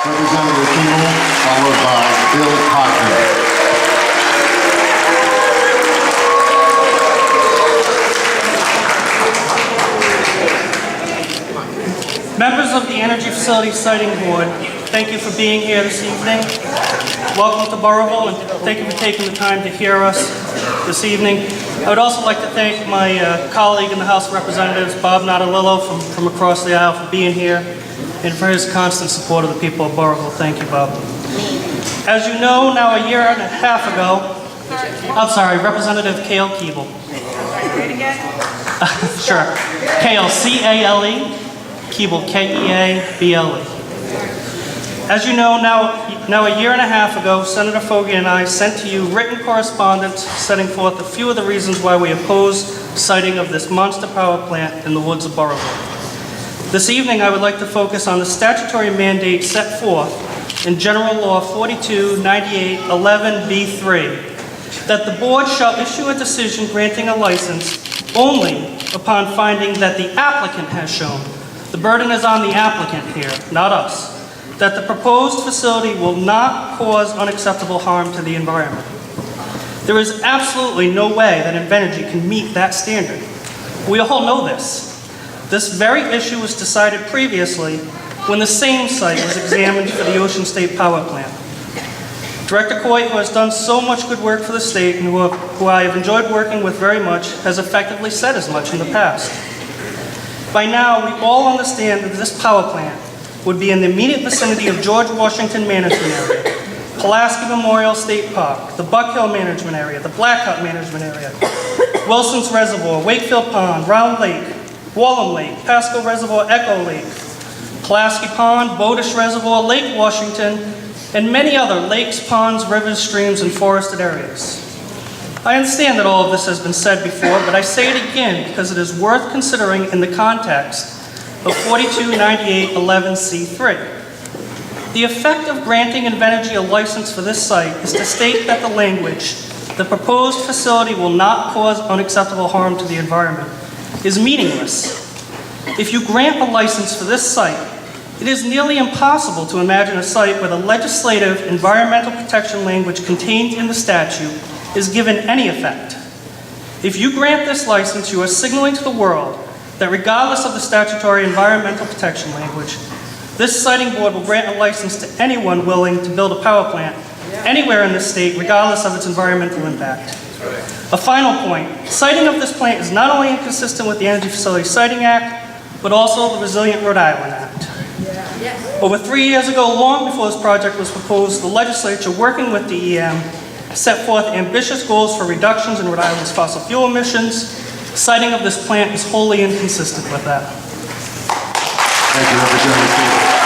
Representative Kimball, followed by Bill Cochran. Members of the Energy Facility Siting Board, thank you for being here this evening. Welcome to Burrillville, and thank you for taking the time to hear us this evening. I would also like to thank my colleague in the House of Representatives, Bob Notarello, from across the aisle for being here and for his constant support of the people of Burrillville. Thank you, Bob. As you know, now a year and a half ago, Representative Cale Keeble. Sure. Cale, C-A-L-E, Keeble, K-E-A-B-L-E. As you know, now a year and a half ago, Senator Foggy and I sent to you written correspondence setting forth a few of the reasons why we oppose siting of this monster power plant in the woods of Burrillville. This evening, I would like to focus on the statutory mandate set forth in General Law 4298-11B3, that the board shall issue a decision granting a license only upon finding that the applicant has shown, the burden is on the applicant here, not us, that the proposed facility will not cause unacceptable harm to the environment. There is absolutely no way that Invenergy can meet that standard. We all know this. This very issue was decided previously when the same site was examined for the Ocean State Power Plant. Director Coy, who has done so much good work for the state and who I have enjoyed working with very much, has effectively said as much in the past. By now, we all understand that this power plant would be in the immediate vicinity of George Washington Management Area, Pulaski Memorial State Park, the Buck Hill Management Area, the Blackhawk Management Area, Wilson's Reservoir, Wakefield Pond, Round Lake, Wallam Lake, Pasco Reservoir, Echo Lake, Pulaski Pond, Bodish Reservoir, Lake Washington, and many other lakes, ponds, rivers, streams, and forested areas. I understand that all of this has been said before, but I say it again because it is worth considering in the context of 4298-11C3. The effect of granting Invenergy a license for this site is to state that the language, the proposed facility will not cause unacceptable harm to the environment, is meaningless. If you grant a license for this site, it is nearly impossible to imagine a site where the legislative environmental protection language contained in the statute is given any effect. If you grant this license, you are signaling to the world that regardless of the statutory environmental protection language, this siting board will grant a license to anyone willing to build a power plant anywhere in the state, regardless of its environmental impact. A final point, siting of this plant is not only inconsistent with the Energy Facility Siting Act, but also the Resilient Rhode Island Act. Over 3 years ago, long before this project was proposed, the legislature, working with DEM, set forth ambitious goals for reductions in Rhode Island's fossil fuel emissions. Siting of this plant is wholly inconsistent with that. Thank you, Representative Kimball.